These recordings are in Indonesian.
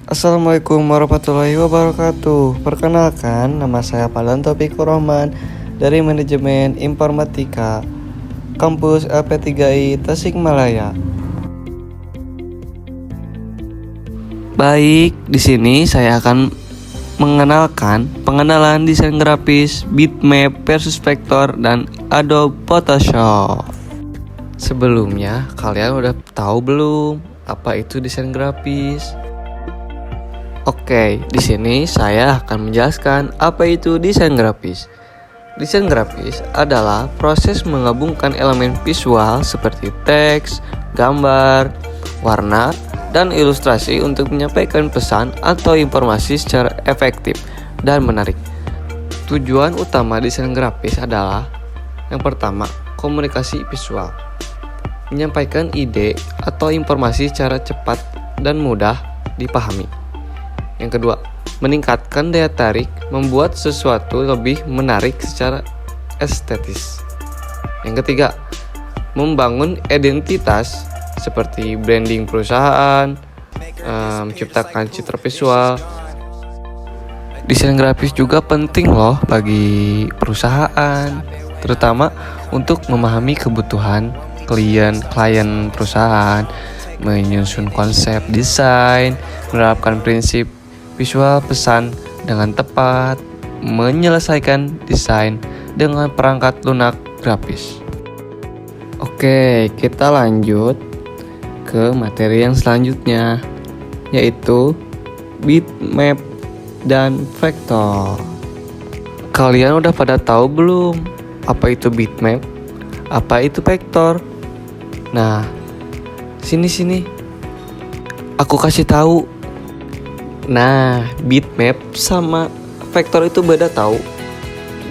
Assalamualaikum warahmatullahi wabarakatuh. Perkenalkan, nama saya Palan Taufikur Rahman dari Manajemen Informatika Kampus LP3I Tasikmalaya. Baik, di sini saya akan mengenalkan pengenalan desain grafis, bitmap versus vektor, dan Adobe Photoshop. Sebelumnya, kalian udah tahu belum apa itu desain grafis? Oke, di sini saya akan menjelaskan apa itu desain grafis. Desain grafis adalah proses menggabungkan elemen visual seperti teks, gambar, warna, dan ilustrasi untuk menyampaikan pesan atau informasi secara efektif dan menarik. Tujuan utama desain grafis adalah yang pertama, komunikasi visual. Menyampaikan ide atau informasi secara cepat dan mudah dipahami. Yang kedua, meningkatkan daya tarik, membuat sesuatu lebih menarik secara estetis. Yang ketiga, membangun identitas seperti branding perusahaan, menciptakan citra visual. Desain grafis juga penting loh bagi perusahaan, terutama untuk memahami kebutuhan klien perusahaan, menyusun konsep desain, menerapkan prinsip visual pesan dengan tepat, menyelesaikan desain dengan perangkat lunak grafis. Oke, kita lanjut ke materi yang selanjutnya, yaitu bitmap dan vektor. Kalian udah pada tahu belum apa itu bitmap? Apa itu vektor? Nah, sini. Aku kasih tahu. Nah, bitmap sama vektor itu beda tahu.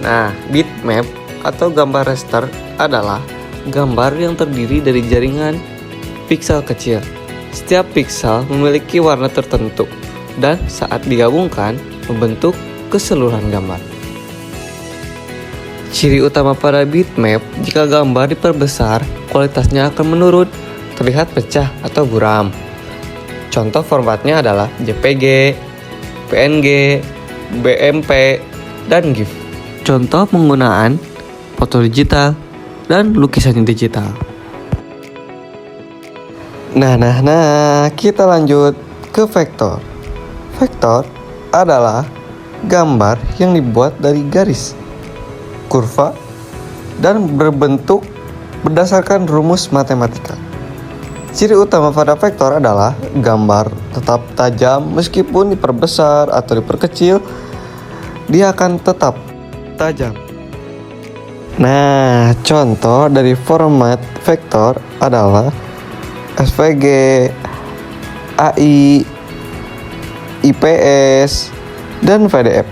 Nah, bitmap atau gambar raster adalah gambar yang terdiri dari jaringan piksel kecil. Setiap piksel memiliki warna tertentu dan saat digabungkan membentuk keseluruhan gambar. Ciri utama pada bitmap, jika gambar diperbesar, kualitasnya akan menurun, terlihat pecah atau buram. Contoh formatnya adalah JPG, PNG, BMP, dan GIF. Contoh penggunaan foto digital dan lukisan digital. Nah, kita lanjut ke vektor. Vektor adalah gambar yang dibuat dari garis, kurva, dan berbentuk berdasarkan rumus matematika. Ciri utama pada vektor adalah gambar tetap tajam meskipun diperbesar atau diperkecil, dia akan tetap tajam. Nah, contoh dari format vektor adalah SVG, AI, IPS, dan PDF.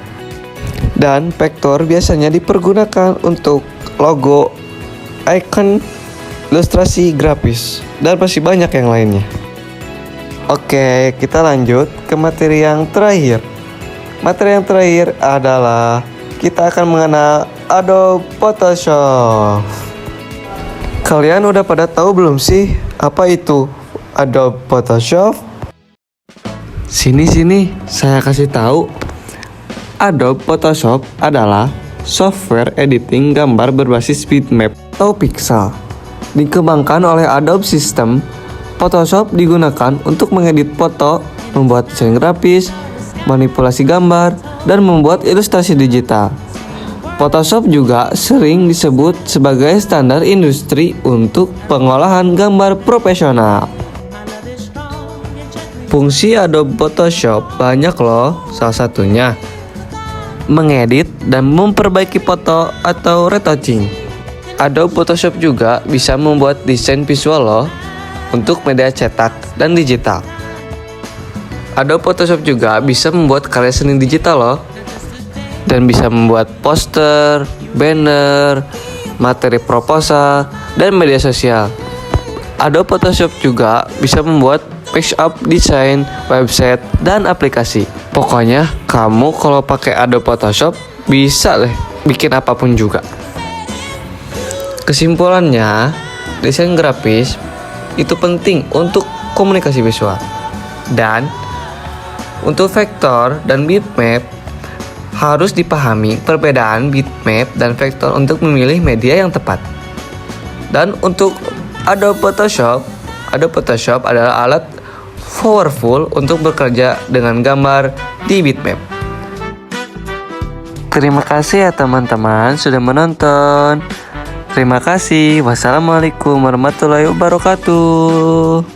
Dan vektor biasanya dipergunakan untuk logo, icon, ilustrasi grafis, dan masih banyak yang lainnya. Oke, kita lanjut ke materi yang terakhir. Materi yang terakhir adalah kita akan mengenal Adobe Photoshop. Kalian udah pada tahu belum sih apa itu Adobe Photoshop? Sini, saya kasih tahu. Adobe Photoshop adalah software editing gambar berbasis bitmap atau pixel. Dikembangkan oleh Adobe System, Photoshop digunakan untuk mengedit foto, membuat desain grafis, manipulasi gambar, dan membuat ilustrasi digital. Photoshop juga sering disebut sebagai standar industri untuk pengolahan gambar profesional. Fungsi Adobe Photoshop banyak loh, salah satunya mengedit dan memperbaiki foto atau retouching. Adobe Photoshop juga bisa membuat desain visual loh untuk media cetak dan digital. Adobe Photoshop juga bisa membuat karya seni digital loh, dan bisa membuat poster, banner, materi proposal, dan media sosial. Adobe Photoshop juga bisa membuat page up desain, website, dan aplikasi. Pokoknya kamu kalau pakai Adobe Photoshop bisa deh bikin apapun juga. Kesimpulannya, desain grafis itu penting untuk komunikasi visual dan Untuk vektor dan bitmap, harus dipahami perbedaan bitmap dan vektor untuk memilih media yang tepat. Dan untuk Adobe Photoshop adalah alat powerful untuk bekerja dengan gambar di bitmap. Terima kasih ya teman-teman sudah menonton. Terima kasih. Wassalamualaikum warahmatullahi wabarakatuh.